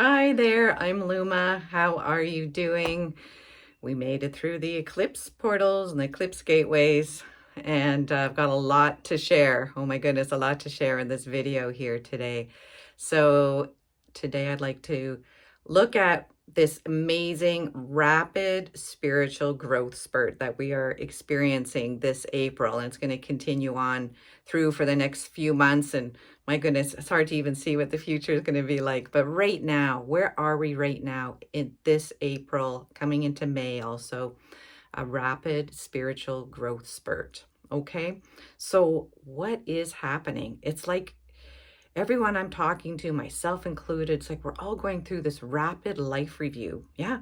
Hi there, I'm Luma. How are you doing? We made it through the eclipse portals and the eclipse gateways, and I've got a lot to share. Oh my goodness, a lot to share in this video here today. So today I'd like to look at this amazing rapid spiritual growth spurt that we are experiencing this April, and it's going to continue on through for the next few months. And my goodness, it's hard to even see what the future is going to be like. But right now, where are we right now in this April, coming into May also? A rapid spiritual growth spurt. Okay. So what is happening? It's like everyone I'm talking to, myself included, it's like we're all going through this rapid life review. Yeah.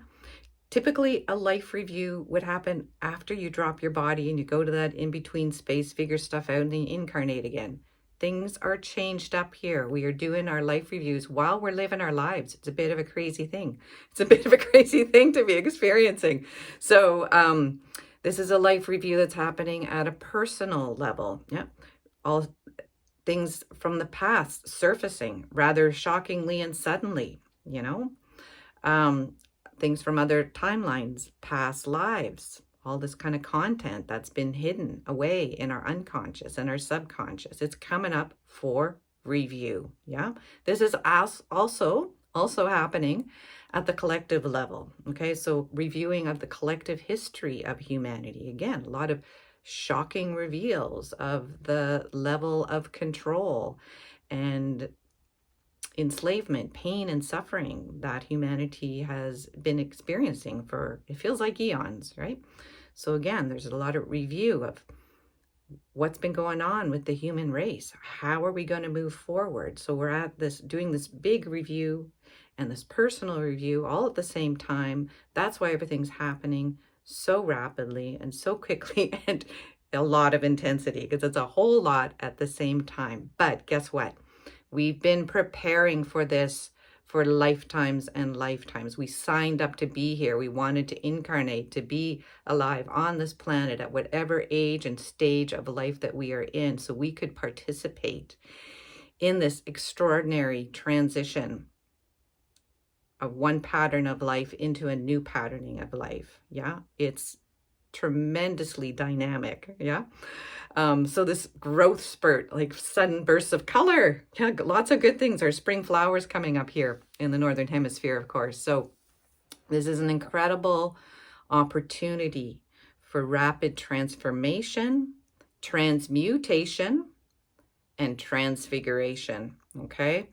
Typically, a life review would happen after you drop your body and you go to that in-between space, figure stuff out, and then you incarnate again. Things are changed up here. We are doing our life reviews while we're living our lives. It's a bit of a crazy thing. It's a bit of a crazy thing to be experiencing. So this is a life review that's happening at a personal level. Yeah. All things from the past surfacing rather shockingly and suddenly, you know? Things from other timelines, past lives, all this kind of content that's been hidden away in our unconscious and our subconscious. It's coming up for review. Yeah. This is also happening at the collective level. Okay. So reviewing of the collective history of humanity. Again, a lot of shocking reveals of the level of control and enslavement, pain, and suffering that humanity has been experiencing for, it feels like eons, right? So again, there's a lot of review of what's been going on with the human race. How are we going to move forward? So we're at this, doing this big review and this personal review all at the same time. That's why everything's happening so rapidly and so quickly and a lot of intensity, because it's a whole lot at the same time. But guess what? We've been preparing for this for lifetimes and lifetimes. We signed up to be here. We wanted to incarnate, to be alive on this planet at whatever age and stage of life that we are in, so we could participate in this extraordinary transition of one pattern of life into a new patterning of life. Yeah, it's tremendously dynamic. Yeah. So this growth spurt, like sudden bursts of color, yeah, lots of good things. Our spring flowers coming up here in the Northern Hemisphere, of course. So this is an incredible opportunity for rapid transformation, transmutation, and transfiguration. Okay.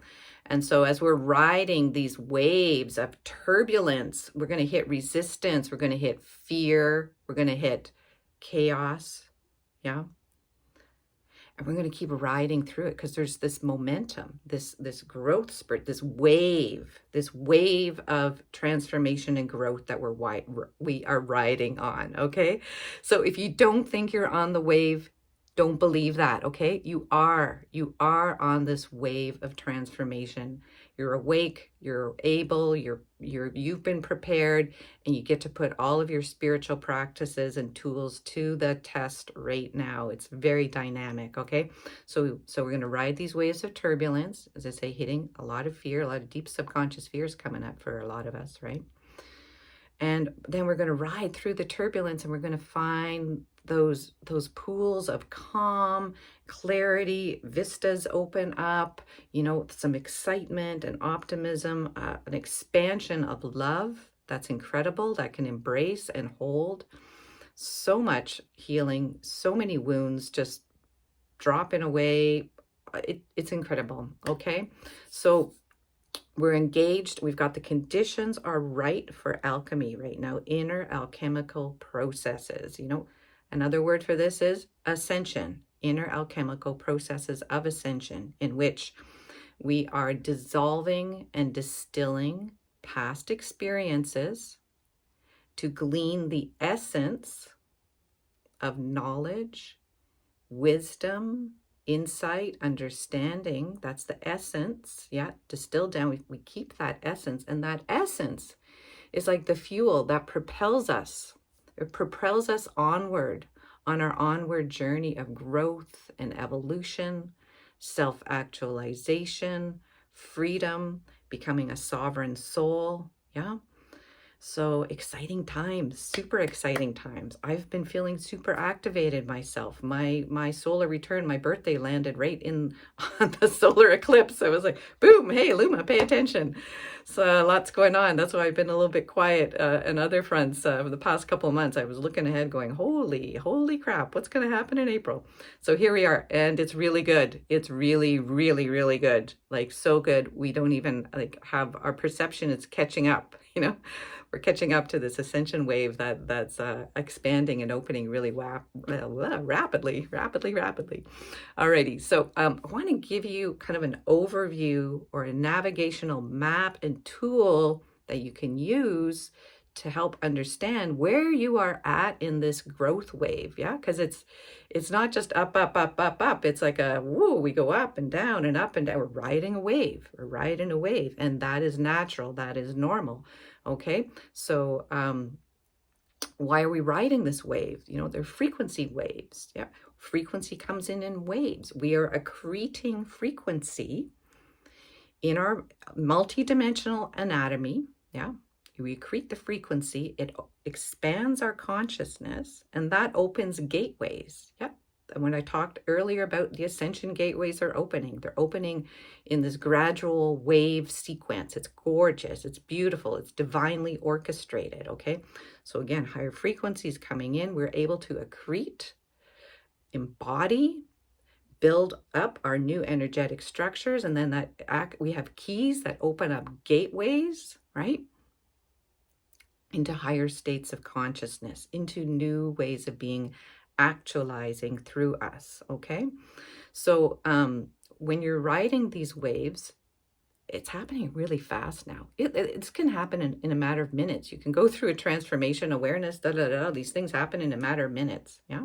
And so as we're riding these waves of turbulence, we're going to hit resistance, we're going to hit fear, we're going to hit chaos. Yeah. And we're going to keep riding through it because there's this momentum, this growth spurt, this wave of transformation and growth that we are riding on. Okay. So if you don't think you're on the wave, don't believe that. Okay. You are on this wave of transformation. You're awake, you're able, you've been prepared, and you get to put all of your spiritual practices and tools to the test right now. It's very dynamic. Okay. So we're going to ride these waves of turbulence, as I say, hitting a lot of fear, a lot of deep subconscious fears coming up for a lot of us, right? And then we're going to ride through the turbulence, and we're going to find those pools of calm, clarity, vistas open up, some excitement and optimism, an expansion of love that's incredible, that can embrace and hold so much healing, so many wounds just dropping away. It's incredible. Okay. So we're engaged. We've got the conditions are right for alchemy right now, inner alchemical processes. Another word for this is ascension, inner alchemical processes of ascension, in which we are dissolving and distilling past experiences to glean the essence of knowledge, wisdom, insight, understanding. That's the essence. Yeah, distilled down. We keep that essence, and that essence is like the fuel that propels us. It propels us onward on our onward journey of growth and evolution, self-actualization, freedom, becoming a sovereign soul. Yeah. So exciting times, super exciting times. I've been feeling super activated myself. My solar return, my birthday landed right in on the solar eclipse. I was like, boom, hey, Luma, pay attention. So lots going on. That's why I've been a little bit quiet. And other fronts, the past couple of months, I was looking ahead going, holy crap, what's going to happen in April? So here we are. And it's really good. It's really, really, really good. Like so good. We don't even like have our perception. It's catching up, you know. We're catching up to this ascension wave that's expanding and opening really rapidly. Alrighty, so I want to give you kind of an overview or a navigational map and tool that you can use to help understand where you are at in this growth wave. Yeah, because it's not just up. It's like a woo, we go up and down and up and down. We're riding a wave. And that is natural. That is normal. Okay, so why are we riding this wave? You know, they're frequency waves. Yeah, frequency comes in waves. We are accreting frequency in our multidimensional anatomy. Yeah, we accrete the frequency. It expands our consciousness, and that opens gateways. Yeah. And when I talked earlier about the ascension gateways are opening, they're opening in this gradual wave sequence. It's gorgeous. It's beautiful. It's divinely orchestrated. Okay. So again, higher frequencies coming in, we're able to accrete, embody, build up our new energetic structures. And then we have keys that open up gateways, right? Into higher states of consciousness, into new ways of being actualizing through us. Okay, so when you're riding these waves, it's happening really fast now. It can happen in a matter of minutes. You can go through a transformation, awareness, these things happen in a matter of minutes. Yeah,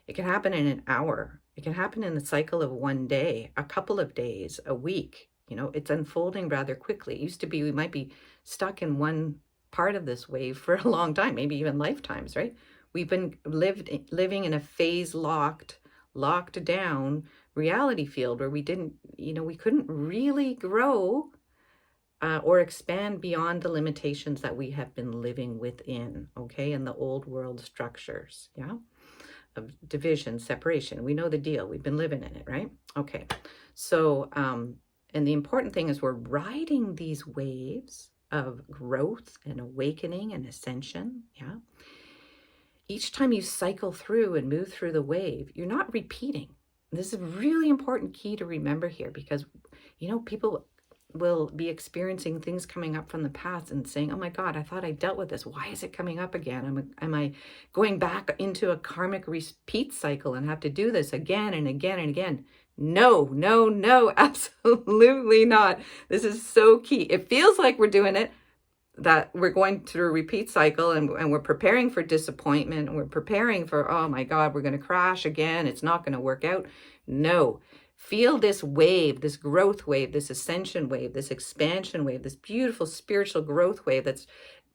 it can happen in an hour. It can happen in the cycle of one day, a couple of days, a week. You know, it's unfolding rather quickly. It used to be we might be stuck in one part of this wave for a long time, maybe even lifetimes, right? We've been living in a phase locked down reality field where we didn't, you know, we couldn't really grow or expand beyond the limitations that we have been living within, okay, in the old world structures, yeah, of division, separation. We know the deal. We've been living in it, right? Okay, so, and the important thing is we're riding these waves of growth and awakening and ascension, yeah. Each time you cycle through and move through the wave, you're not repeating. This is a really important key to remember here because, you know, people will be experiencing things coming up from the past and saying, oh my God, I thought I dealt with this. Why is it coming up again? Am I going back into a karmic repeat cycle and have to do this again and again and again? No, absolutely not. This is so key. It feels like we're doing it, that we're going through a repeat cycle and we're preparing for disappointment and we're preparing for, oh my God, we're going to crash again. It's not going to work out. No, feel this wave, this growth wave, this ascension wave, this expansion wave, this beautiful spiritual growth wave that's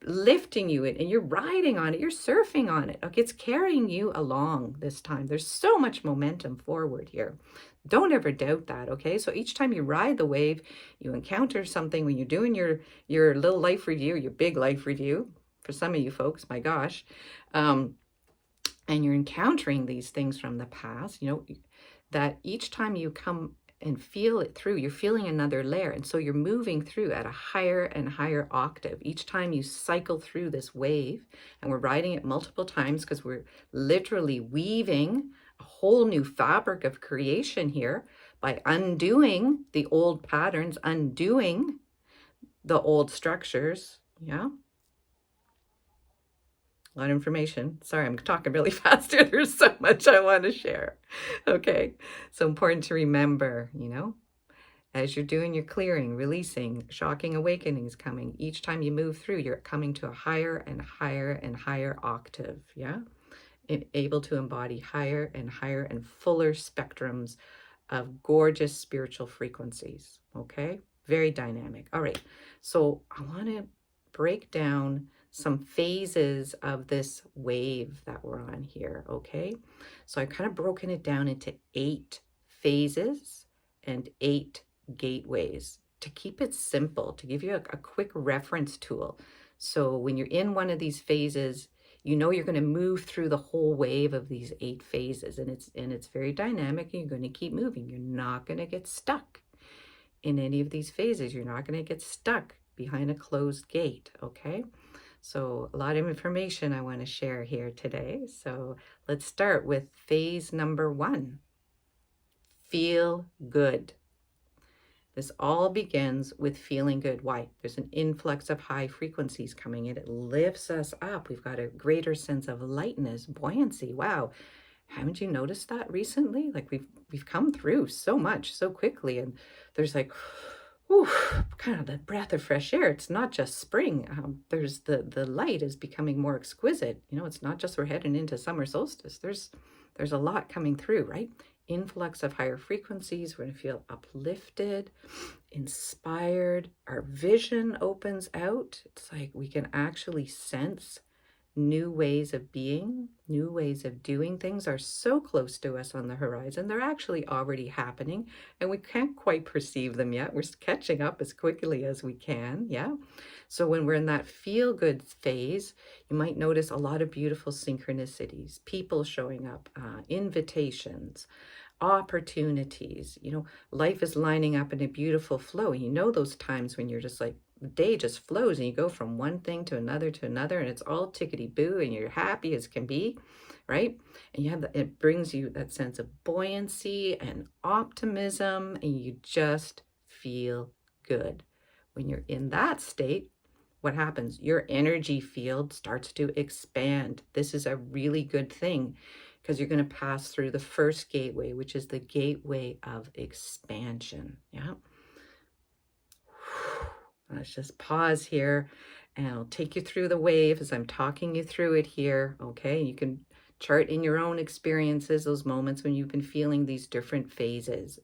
lifting you in, and you're riding on it. You're surfing on it. Okay, it's carrying you along this time. There's so much momentum forward here. Don't ever doubt that, okay? So each time you ride the wave, you encounter something when you're doing your little life review, your big life review, for some of you folks, my gosh, and you're encountering these things from the past, you know, that each time you come and feel it through, you're feeling another layer. And so you're moving through at a higher and higher octave. Each time you cycle through this wave, and we're riding it multiple times because we're literally weaving a whole new fabric of creation here by undoing the old patterns, undoing the old structures. Yeah. A lot of information. Sorry, I'm talking really fast here. There's so much I want to share. Okay. So important to remember, you know, as you're doing your clearing, releasing, shocking awakenings coming, each time you move through, you're coming to a higher and higher and higher octave. Yeah. Able to embody higher and higher and fuller spectrums of gorgeous spiritual frequencies. Okay. Very dynamic. All right. So I want to break down some phases of this wave that we're on here, okay? So I've kind of broken it down into 8 phases and 8 gateways to keep it simple, to give you a quick reference tool. So when you're in one of these phases, you know you're going to move through the whole wave of these 8 phases, and it's very dynamic, and you're going to keep moving. You're not going to get stuck in any of these phases. You're not going to get stuck behind a closed gate, okay? So a lot of information I want to share here today. So let's start with phase number 1. Feel good. This all begins with feeling good. Why? There's an influx of high frequencies coming in. It lifts us up. We've got a greater sense of lightness, buoyancy. Wow. Haven't you noticed that recently? Like we've come through so much so quickly, and there's like, whew, kind of the breath of fresh air. It's not just spring. There's the light is becoming more exquisite. You know, it's not just we're heading into summer solstice. There's a lot coming through, right? Influx of higher frequencies. We're going to feel uplifted, inspired. Our vision opens out. It's like we can actually sense new ways of being, new ways of doing things are so close to us on the horizon. They're actually already happening, and we can't quite perceive them yet. We're catching up as quickly as we can, yeah? So when we're in that feel-good phase, you might notice a lot of beautiful synchronicities, people showing up, invitations, opportunities. You know, life is lining up in a beautiful flow. You know those times when you're just like, the day just flows and you go from one thing to another, and it's all tickety-boo, and you're happy as can be, right? And you have it brings you that sense of buoyancy and optimism, and you just feel good. When you're in that state, what happens? Your energy field starts to expand. This is a really good thing, because you're going to pass through the first gateway, which is the gateway of expansion. Yeah. Let's just pause here, and I'll take you through the wave as I'm talking you through it here. Okay. You can chart in your own experiences those moments when you've been feeling these different phases,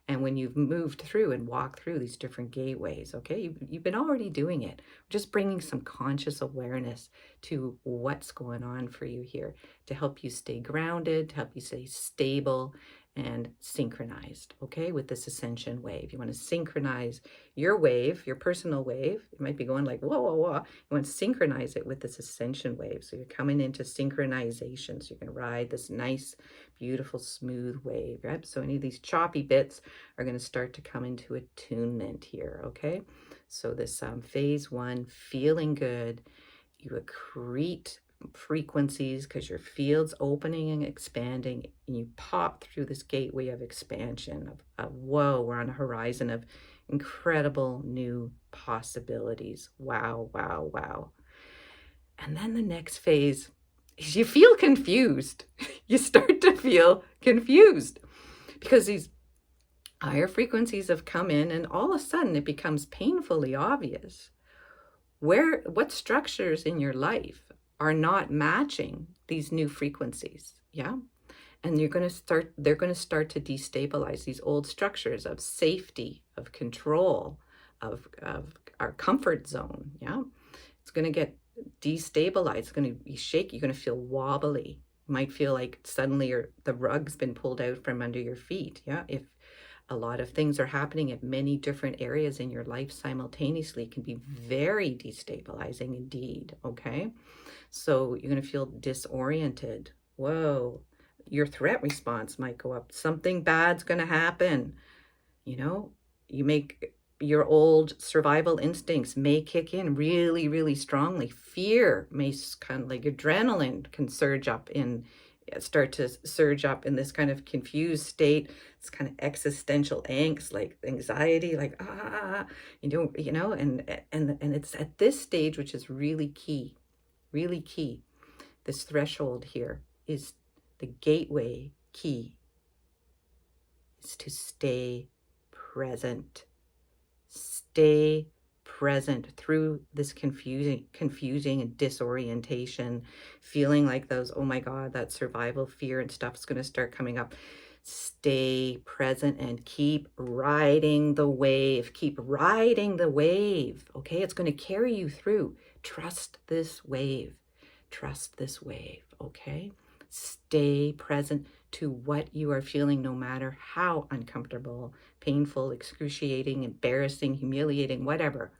and when you've moved through and walked through these different gateways. Okay. You've been already doing it. Just bringing some conscious awareness to what's going on for you here to help you stay grounded, to help you stay stable and synchronized, okay, with this ascension wave. You want to synchronize your wave, your personal wave. You might be going like, whoa, whoa, whoa. You want to synchronize it with this ascension wave. So you're coming into synchronization. So you can ride this nice, beautiful, smooth wave, right? So any of these choppy bits are going to start to come into attunement here, okay? So this phase 1, feeling good, you accrete frequencies because your field's opening and expanding, and you pop through this gateway of expansion of whoa, we're on a horizon of incredible new possibilities. Wow, wow, wow. And then the next phase is you feel confused. You start to feel confused because these higher frequencies have come in, and all of a sudden it becomes painfully obvious what structures in your life are not matching these new frequencies, yeah? And they're going to start to destabilize these old structures of safety, of control, of our comfort zone, yeah? It's going to get destabilized. It's going to be shaky. You're going to feel wobbly. You might feel like suddenly the rug's been pulled out from under your feet, yeah? If a lot of things are happening at many different areas in your life simultaneously, it can be very destabilizing indeed, okay? So you're going to feel disoriented. Whoa, your threat response might go up. Something bad's going to happen. You know, your old survival instincts may kick in really, really strongly. Fear may kind of like adrenaline can start to surge up in this kind of confused state. It's kind of existential angst, like anxiety, like, you know, and it's at this stage, which is really key. Really key. This threshold here is the gateway key, is to stay present. Stay present through this confusing and disorientation, feeling like those, oh my God, that survival fear and stuff is going to start coming up. Stay present and keep riding the wave. Keep riding the wave. Okay, it's going to carry you through. Trust this wave. Trust this wave. Okay, stay present. to what you are feeling, no matter how uncomfortable, painful, excruciating, embarrassing, humiliating, whatever.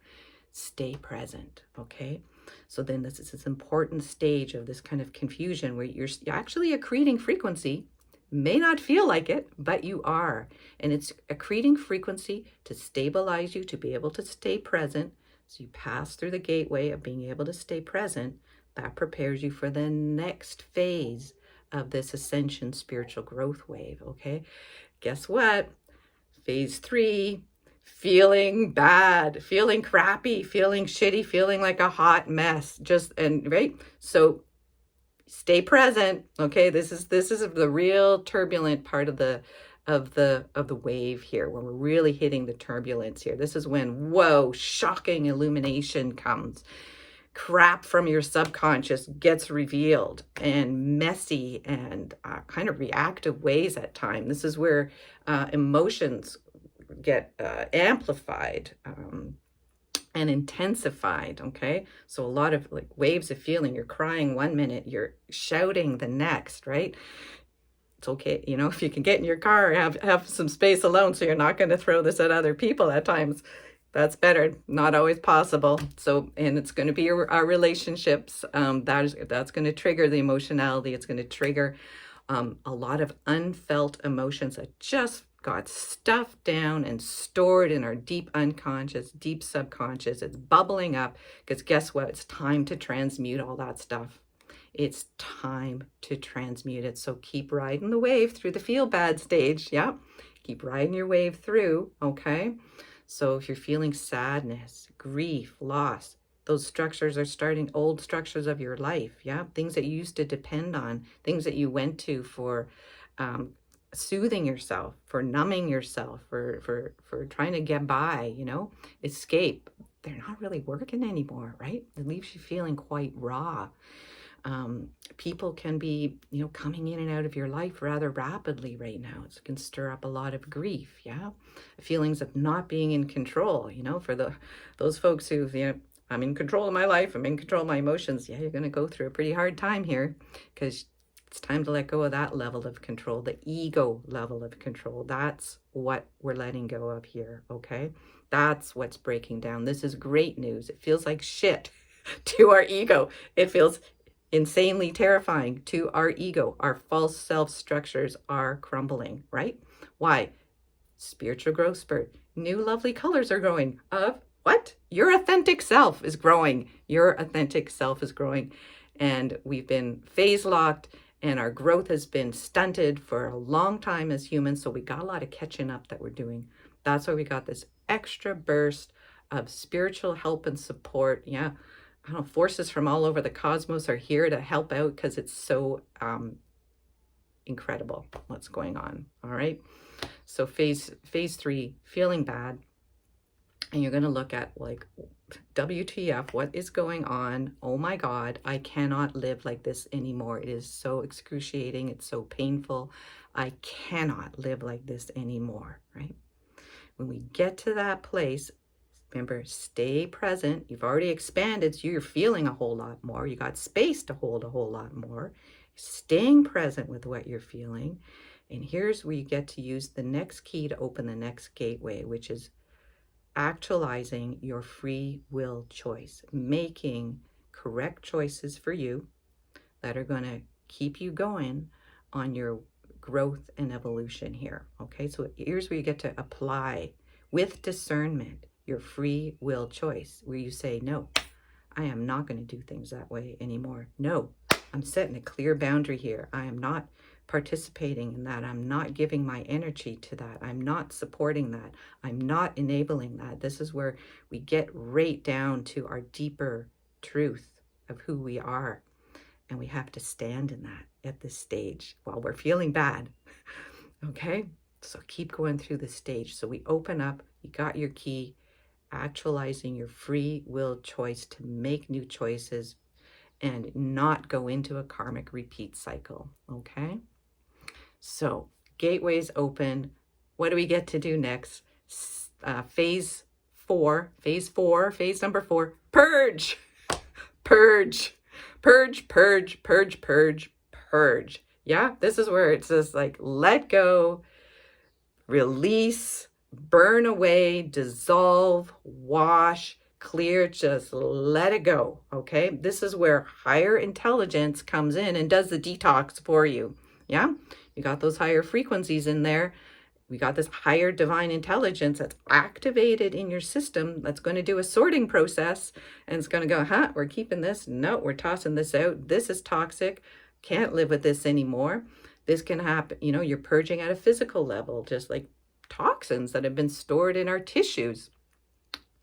Stay present, okay? So then this is this important stage of this kind of confusion where you're actually accreting frequency. May not feel like it, but you are. And it's accreting frequency to stabilize you, to be able to stay present. So you pass through the gateway of being able to stay present. That prepares you for the next phase of this ascension spiritual growth wave, okay? Guess what? Phase 3, feeling bad, feeling crappy, feeling shitty, feeling like a hot mess. Right? So stay present, okay? This is the real turbulent part of the wave here, when we're really hitting the turbulence here. This is when, whoa, shocking illumination comes. Crap from your subconscious gets revealed, and messy and kind of reactive ways at times. This is where emotions get amplified and intensified, okay? So a lot of like waves of feeling. You're crying one minute, you're shouting the next, right? It's okay, you know, if you can get in your car, have some space alone so you're not going to throw this at other people at times. That's better. Not always possible. So, and it's going to be our relationships. That's going to trigger the emotionality. It's going to trigger a lot of unfelt emotions that just got stuffed down and stored in our deep unconscious, deep subconscious. It's bubbling up because guess what? It's time to transmute all that stuff. It's time to transmute it. So keep riding the wave through the feel bad stage. Yeah. Keep riding your wave through. Okay. So if you're feeling sadness, grief, loss, those structures are starting, old structures of your life. Yeah. Things that you used to depend on, things that you went to for soothing yourself, for numbing yourself, for trying to get by, you know, escape. They're not really working anymore, right? It leaves you feeling quite raw. People can be, you know, coming in and out of your life rather rapidly right now. It can stir up a lot of grief, yeah? Feelings of not being in control, you know, for those folks who, you know, I'm in control of my life, I'm in control of my emotions. Yeah, you're going to go through a pretty hard time here because it's time to let go of that level of control, the ego level of control. That's what we're letting go of here, okay? That's what's breaking down. This is great news. It feels like shit to our ego. It feels insanely terrifying to our ego. Our false self structures are crumbling, right? Why? Spiritual growth spurt. New lovely colors are growing of what? Your authentic self is growing. Your authentic self is growing. And we've been phase locked and our growth has been stunted for a long time as humans. So we got a lot of catching up that we're doing. That's why we got this extra burst of spiritual help and support. Yeah. I don't know, forces from all over the cosmos are here to help out because it's so incredible what's going on. All right. So phase 3, feeling bad. And you're going to look at like, WTF, what is going on? Oh my God, I cannot live like this anymore. It is so excruciating. It's so painful. I cannot live like this anymore, right? When we get to that place, remember, stay present. You've already expanded, so you're feeling a whole lot more. You got space to hold a whole lot more. Staying present with what you're feeling. And here's where you get to use the next key to open the next gateway, which is actualizing your free will choice, making correct choices for you that are going to keep you going on your growth and evolution here. Okay, so here's where you get to apply with discernment your free will choice, where you say, no, I am not going to do things that way anymore. No, I'm setting a clear boundary here. I am not participating in that. I'm not giving my energy to that. I'm not supporting that. I'm not enabling that. This is where we get right down to our deeper truth of who we are. And we have to stand in that at this stage while we're feeling bad. Okay? So keep going through the stage. So we open up, you got your key, actualizing your free will choice to make new choices and not go into a karmic repeat cycle. Okay? So gateways open. What do we get to do next? Phase number 4, purge, purge, purge, purge, purge, purge, purge. Yeah, this is where it's just like, let go, release, burn away, dissolve, wash, clear, just let it go. Okay. This is where higher intelligence comes in and does the detox for you. Yeah. You got those higher frequencies in there. We got this higher divine intelligence that's activated in your system that's going to do a sorting process, and it's going to go, we're keeping this. No, we're tossing this out. This is toxic. Can't live with this anymore. This can happen. You know, you're purging at a physical level, just like toxins that have been stored in our tissues.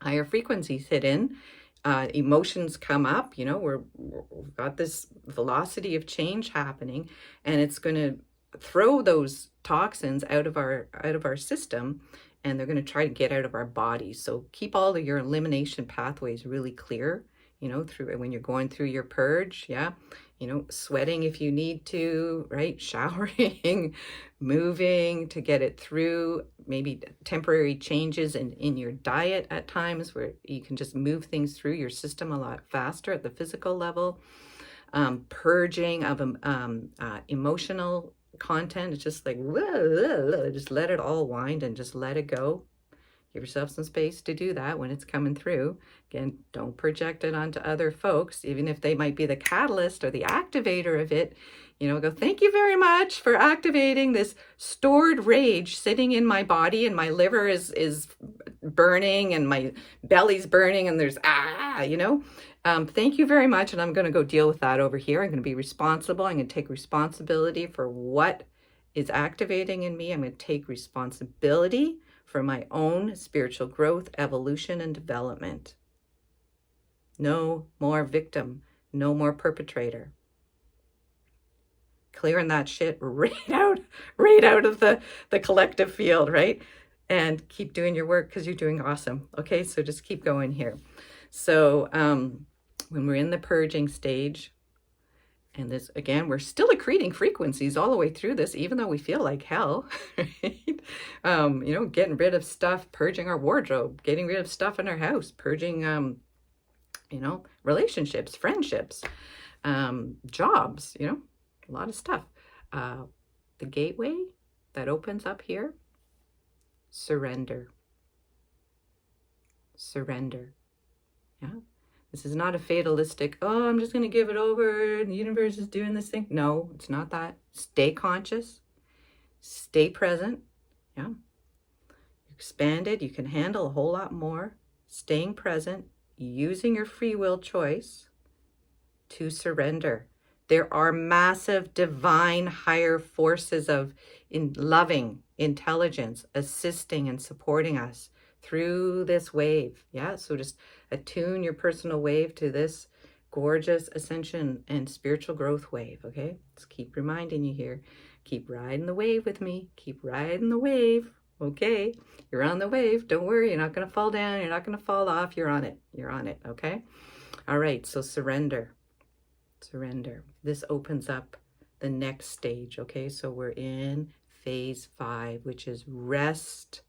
Higher frequencies hit in. Emotions come up. You know, we've got this velocity of change happening, and it's going to throw those toxins out of our system, and they're going to try to get out of our bodies. So keep all of your elimination pathways really clear, you know, through when you're going through your purge. Yeah, you know, sweating if you need to, right? Showering, moving to get it through. Maybe temporary changes in your diet at times where you can just move things through your system a lot faster at the physical level. Purging of emotional content. It's just like, just let it all wind and just let it go. Give yourself some space to do that when it's coming through. Again, don't project it onto other folks, even if they might be the catalyst or the activator of it. You know, go, thank you very much for activating this stored rage sitting in my body, and my liver is burning and my belly's burning and there's, you know. Thank you very much. And I'm going to go deal with that over here. I'm going to be responsible. I'm going to take responsibility for what is activating in me. I'm going to take responsibility for my own spiritual growth, evolution, and development. No more victim. No more perpetrator. Clearing that shit right out of the collective field, right? And keep doing your work because you're doing awesome. Okay, so just keep going here. So when we're in the purging stage, and this, again, we're still accreting frequencies all the way through this, even though we feel like hell, right? You know, getting rid of stuff, purging our wardrobe, getting rid of stuff in our house, purging, you know, relationships, friendships, jobs, you know, a lot of stuff. The gateway that opens up here, surrender. Surrender. Yeah. This is not a fatalistic, oh, I'm just going to give it over. The universe is doing this thing. No, it's not that. Stay conscious. Stay present. Yeah. Expanded. You can handle a whole lot more. Staying present. Using your free will choice to surrender. There are massive divine higher forces of loving intelligence assisting and supporting us through this wave. Yeah, so just attune your personal wave to this gorgeous ascension and spiritual growth wave. Okay, just keep reminding you here. Keep riding the wave with me. Keep riding the wave. Okay, you're on the wave. Don't worry, you're not going to fall down. You're not going to fall off. You're on it. You're on it. Okay. All right. So surrender. Surrender. This opens up the next stage. Okay, so we're in phase 5, which is rest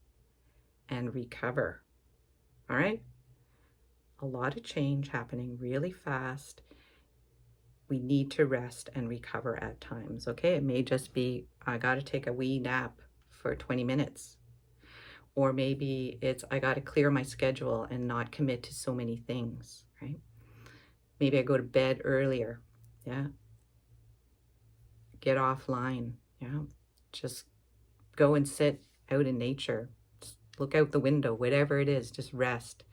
and recover. All right, a lot of change happening really fast. We need to rest and recover at times. Okay, it may just be I got to take a wee nap for 20 minutes, or maybe it's I got to clear my schedule and not commit to so many things, right? Maybe I go to bed earlier. Yeah. Get offline. Yeah. Just go and sit out in nature. Just look out the window, whatever it is, just rest.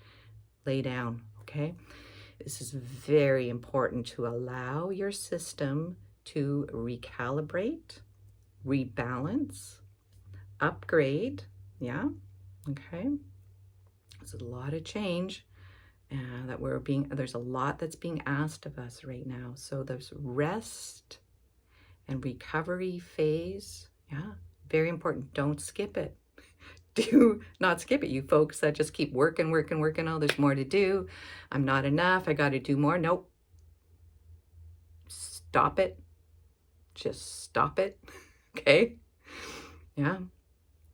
Lay down. Okay. This is very important to allow your system to recalibrate, rebalance, upgrade. Yeah. Okay. There's a lot of change. There's a lot that's being asked of us right now. So there's rest and recovery phase. Yeah, very important. Don't skip it. Do not skip it. You folks that just keep working. Oh, there's more to do. I'm not enough. I got to do more. Nope. Stop it. Just stop it. Okay. Yeah.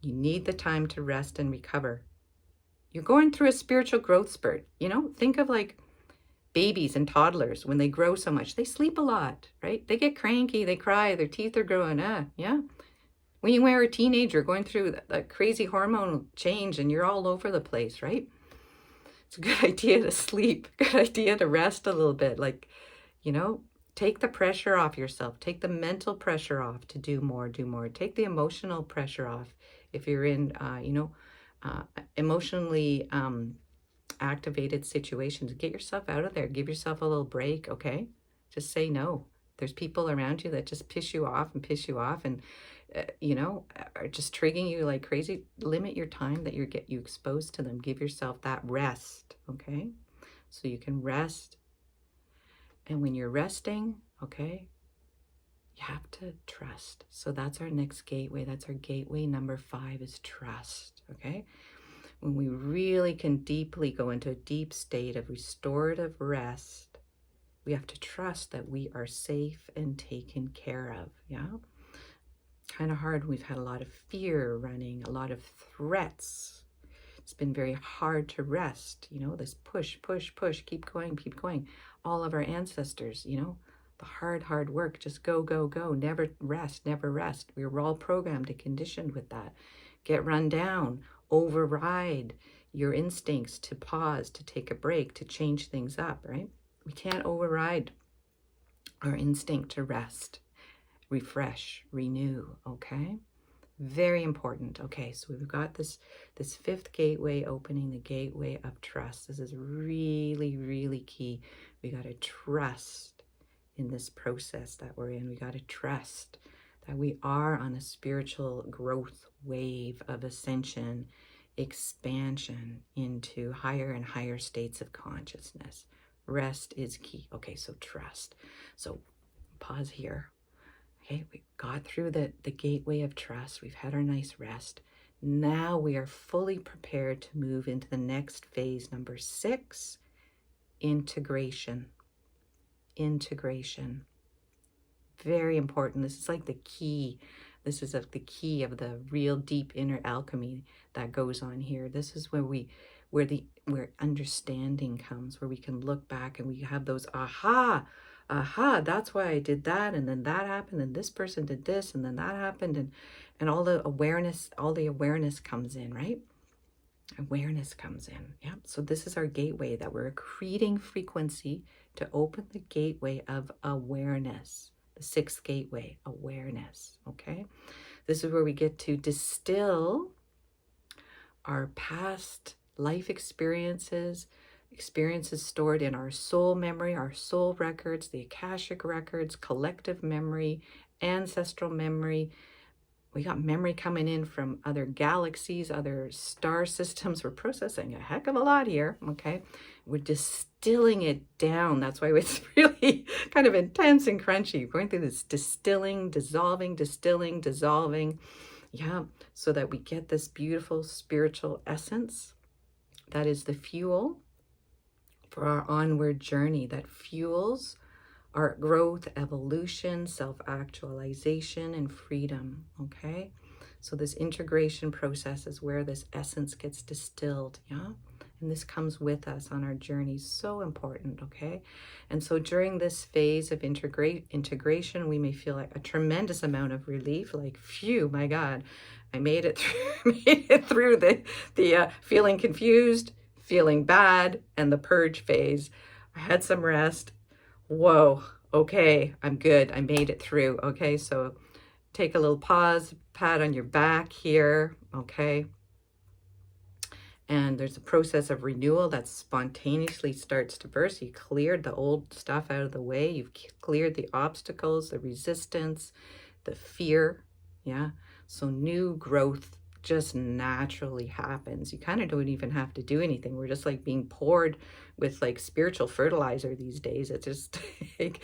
You need the time to rest and recover. You're going through a spiritual growth spurt. You know, think of like Babies and toddlers, when they grow so much, they sleep a lot, right? They get cranky, they cry, their teeth are growing. Yeah. When you are a teenager going through that crazy hormone change and you're all over the place, right? It's a good idea to sleep, good idea to rest a little bit. Like, take the pressure off yourself. Take the mental pressure off to do more, do more. Take the emotional pressure off. If you're in, emotionally activated situations, get yourself out of there. Give yourself a little break, okay? Just say no. There's people around you that just piss you off and are just triggering you like crazy. Limit your time that you get you exposed to them. Give yourself that rest, okay? So you can rest. And when you're resting, okay, you have to trust. So that's our next gateway. That's our gateway number 5 is trust, okay? When we really can deeply go into a deep state of restorative rest, we have to trust that we are safe and taken care of, yeah? Kind of hard. We've had a lot of fear running, a lot of threats. It's been very hard to rest, this push, keep going. All of our ancestors, the hard work, just go, never rest. We were all programmed and conditioned with that. Get run down, override your instincts to pause, to take a break, to change things up, right? We can't override our instinct to rest, refresh, renew, okay? Very important. Okay, so we've got this 5th gateway opening, the gateway of trust. This is really, really key. We got to trust in this process that we're in. We got to trust that we are on a spiritual growth wave of ascension, expansion into higher and higher states of consciousness. Rest is key. Okay, so trust. So pause here. Okay, we got through the gateway of trust. We've had our nice rest. Now we are fully prepared to move into the next phase, number 6, integration. Integration. Very important. This is like the key. This is the key of the real deep inner alchemy that goes on here. This is where understanding comes, where we can look back and we have those aha, that's why I did that, and then that happened, and this person did this, and then that happened, and all the awareness comes in, right? Awareness comes in. Yeah. So this is our gateway that we're accreting frequency to open the gateway of awareness. The 6th gateway, awareness. Okay. This is where we get to distill our past life experiences stored in our soul memory, our soul records, the Akashic records, collective memory, ancestral memory. We got memory coming in from other galaxies, other star systems. We're processing a heck of a lot here, okay? We're distilling it down. That's why it's really kind of intense and crunchy. We're going through this distilling, dissolving, yeah, so that we get this beautiful spiritual essence that is the fuel for our onward journey, that fuels our growth, evolution, self-actualization, and freedom, okay? So this integration process is where this essence gets distilled, yeah? And this comes with us on our journey, so important, okay? And so during this phase of integration, we may feel like a tremendous amount of relief, like, phew, my God, I made it through, the feeling confused, feeling bad, and the purge phase. I had some rest. Whoa, okay, I'm good. I made it through. Okay, so take a little pause, pat on your back here, okay? And there's a process of renewal that spontaneously starts to burst. You cleared the old stuff out of the way. You've cleared the obstacles, the resistance, the fear, yeah? So new growth just naturally happens. You kind of don't even have to do anything. We're just like being poured with like spiritual fertilizer these days. It's just like,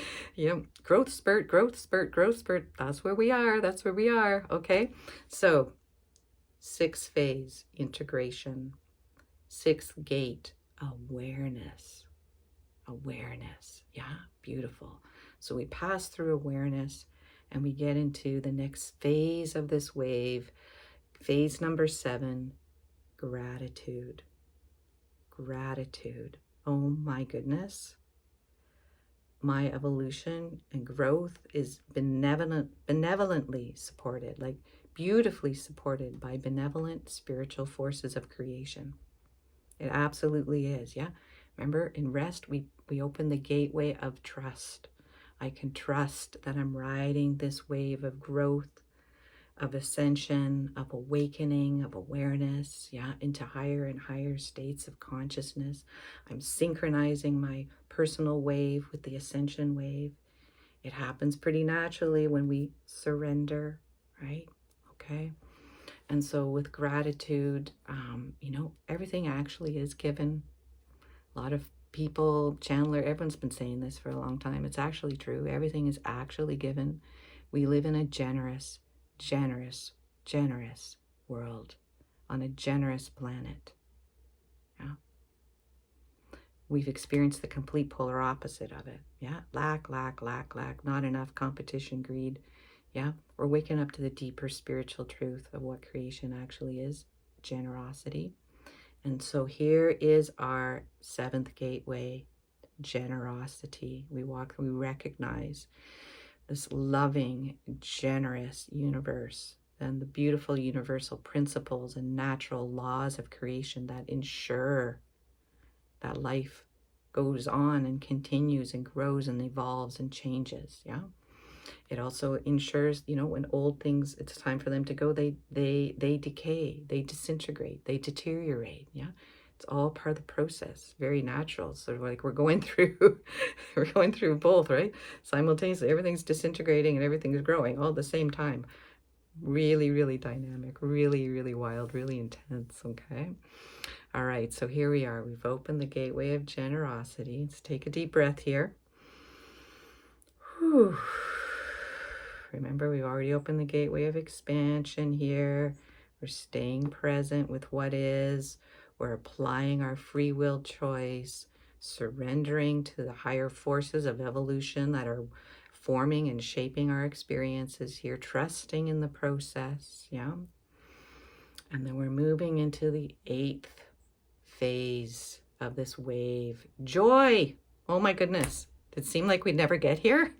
growth spurt. That's where we are. Okay. So 6th phase, integration. 6th gate, awareness. Yeah, beautiful. So we pass through awareness and we get into the next phase of this wave. Phase number 7, gratitude. Oh my goodness. my evolution and growth is benevolently supported, like beautifully supported by benevolent spiritual forces of creation. It absolutely is. Yeah. Remember, in rest, we open the gateway of trust. I can trust that I'm riding this wave of growth, of ascension, of awakening, of awareness, yeah, into higher and higher states of consciousness. I'm synchronizing my personal wave with the ascension wave. It happens pretty naturally when we surrender, right? Okay. And so with gratitude, everything actually is given. A lot of people, Chandler, everyone's been saying this for a long time. It's actually true. Everything is actually given. We live in a generous, generous, generous world on a generous planet. Yeah. We've experienced the complete polar opposite of it. Yeah. Lack, lack, lack, lack, not enough, competition, greed. Yeah. We're waking up to the deeper spiritual truth of what creation actually is, generosity. And so here is our seventh gateway, generosity. We recognize this loving, generous universe and the beautiful universal principles and natural laws of creation that ensure that life goes on and continues and grows and evolves and changes. Yeah. It also ensures, when old things, it's time for them to go, they decay, they disintegrate, they deteriorate. Yeah. It's all part of the process, very natural. So like we're going through, we're going through both, right? Simultaneously, everything's disintegrating and everything's growing all at the same time. Really, really dynamic, really, really wild, really intense. Okay. All right. So here we are. We've opened the gateway of generosity. Let's take a deep breath here. Whew. Remember, we've already opened the gateway of expansion here. We're staying present with what is. We're applying our free will choice, surrendering to the higher forces of evolution that are forming and shaping our experiences here, trusting in the process. Yeah. And then we're moving into the 8th phase of this wave. Joy. Oh my goodness. Did it seem like we'd never get here?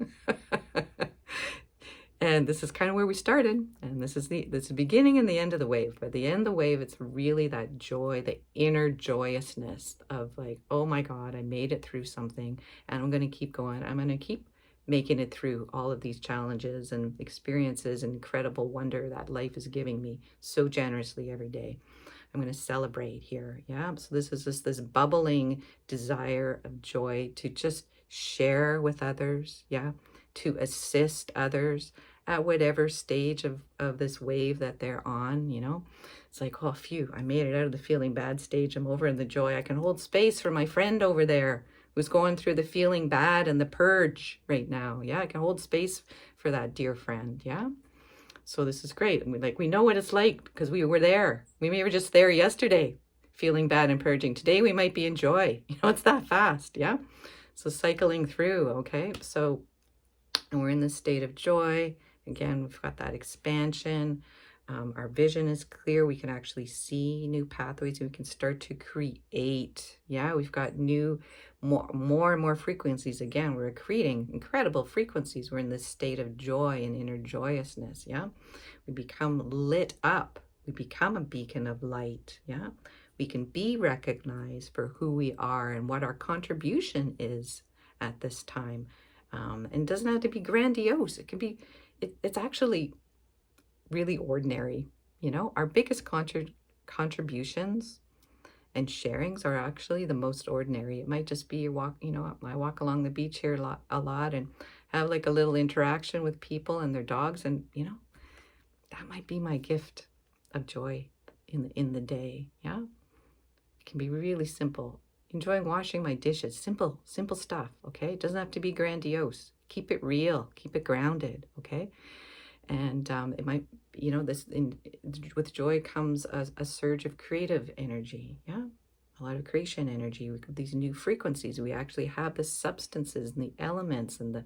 And this is kind of where we started. And this is the beginning and the end of the wave. But the end of the wave, it's really that joy, the inner joyousness of like, oh my God, I made it through something and I'm going to keep going. I'm going to keep making it through all of these challenges and experiences and incredible wonder that life is giving me so generously every day. I'm going to celebrate here. Yeah. So this is just this bubbling desire of joy to just share with others. Yeah. To assist others at whatever stage of this wave that they're on. It's like, oh, phew, I made it out of the feeling bad stage. I'm over in the joy. I can hold space for my friend over there who's going through the feeling bad and the purge right now. Yeah. I can hold space for that dear friend. Yeah. So this is great. And we know what it's like because we were there. We were just there yesterday, feeling bad and purging. Today we might be in joy. It's that fast. Yeah. So cycling through. Okay. So, and we're in this state of joy. Again, we've got that expansion. Our vision is clear. We can actually see new pathways. We can start to create. Yeah, we've got more and more frequencies. Again, we're accreting incredible frequencies. We're in this state of joy and inner joyousness. Yeah, we become lit up. We become a beacon of light. Yeah, we can be recognized for who we are and what our contribution is at this time. And it doesn't have to be grandiose. It can be, it's actually really ordinary. Our biggest contributions and sharings are actually the most ordinary. It might just be I walk along the beach here a lot and have like a little interaction with people and their dogs. And, that might be my gift of joy in the day. Yeah. It can be really simple. Enjoying washing my dishes. Simple stuff. Okay. It doesn't have to be grandiose. Keep it real. Keep it grounded. Okay. And it might, with joy comes a surge of creative energy. Yeah. A lot of creation energy. These new frequencies. We actually have the substances and the elements and the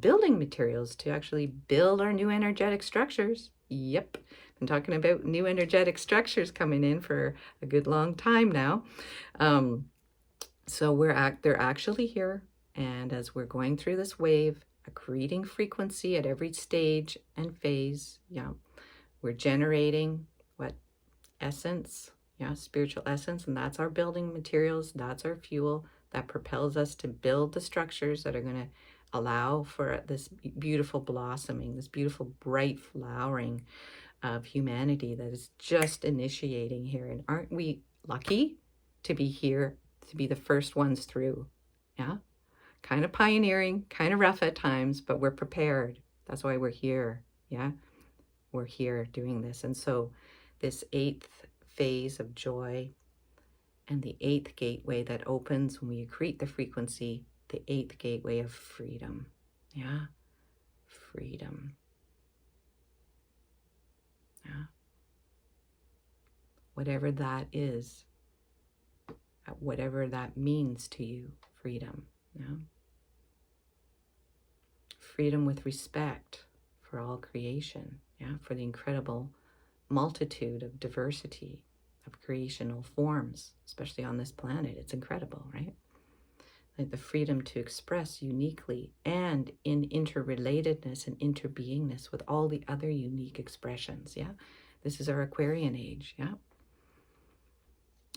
building materials to actually build our new energetic structures. Yep. Been talking about new energetic structures coming in for a good long time now. So they're actually here. And as we're going through this wave, accreting frequency at every stage and phase, yeah, we're generating what? Essence, yeah, spiritual essence, and that's our building materials, that's our fuel that propels us to build the structures that are going to allow for this beautiful blossoming, this beautiful bright flowering of humanity that is just initiating here. And aren't we lucky to be here, to be the first ones through? Yeah, kind of pioneering, kind of rough at times, but we're prepared. That's why we're here. Yeah, we're here doing this. And so this 8th phase of joy and the 8th gateway that opens when we accrete the frequency, the 8th gateway of freedom. Yeah, freedom. Yeah. Whatever that is, whatever that means to you, freedom. Yeah. Freedom with respect for all creation. Yeah, for the incredible multitude of diversity of creational forms, especially on this planet. It's incredible, right? Like the freedom to express uniquely and in interrelatedness and interbeingness with all the other unique expressions. Yeah, this is our Aquarian age. Yeah,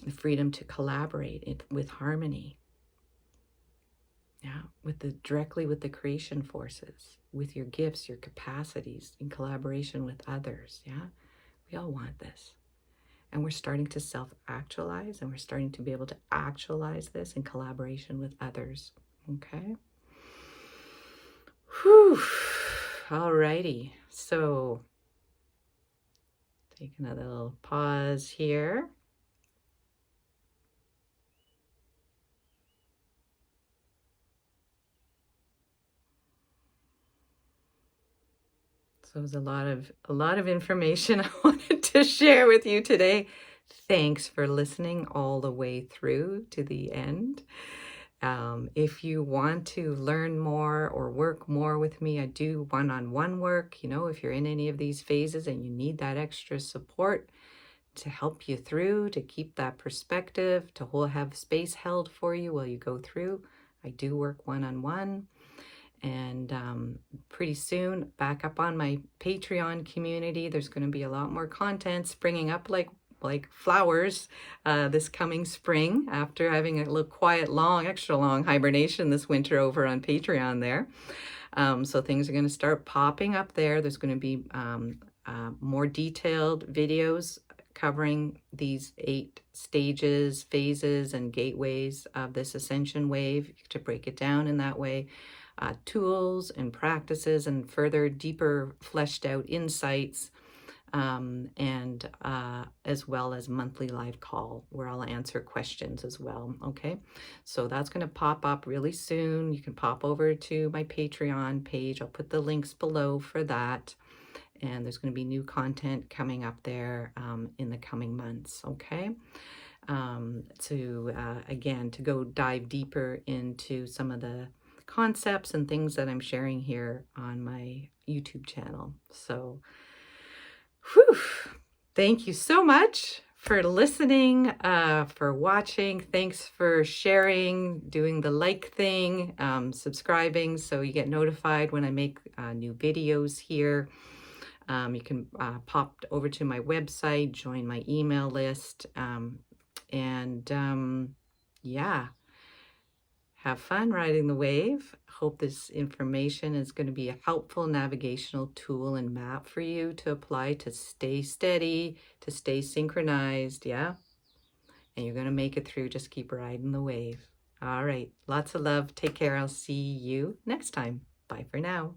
the freedom to collaborate with harmony. Yeah, directly with the creation forces, with your gifts, your capacities, in collaboration with others. Yeah, we all want this. And we're starting to self-actualize, and we're starting to be able to actualize this in collaboration with others. Okay? Whew. Alrighty. So, take another little pause here. So it was a lot of information I wanted to share with you today. Thanks for listening all the way through to the end. If you want to learn more or work more with me, I do one-on-one work. You know, if you're in any of these phases and you need that extra support to help you through, to keep that perspective, to have space held for you while you go through, I do work one-on-one. And pretty soon, back up on my Patreon community, there's going to be a lot more content springing up like flowers this coming spring, after having a little quiet, extra long hibernation this winter over on Patreon there. So things are going to start popping up there. There's going to be more detailed videos covering these 8 stages, phases, and gateways of this ascension wave, to break it down in that way. Tools and practices and further deeper fleshed out insights, and as well as monthly live call where I'll answer questions as well. Okay, so that's going to pop up really soon. You can pop over to my Patreon page. I'll put the links below for that, and there's going to be new content coming up there in the coming months. Okay, again, to go dive deeper into some of the concepts and things that I'm sharing here on my YouTube channel. So, whew, thank you so much for listening, for watching. Thanks for sharing, doing the like thing, subscribing so you get notified when I make new videos here. You can pop over to my website, join my email list, yeah. Have fun riding the wave. Hope this information is going to be a helpful navigational tool and map for you to apply to stay steady, to stay synchronized, yeah? And you're going to make it through. Just keep riding the wave. All right. Lots of love. Take care. I'll see you next time. Bye for now.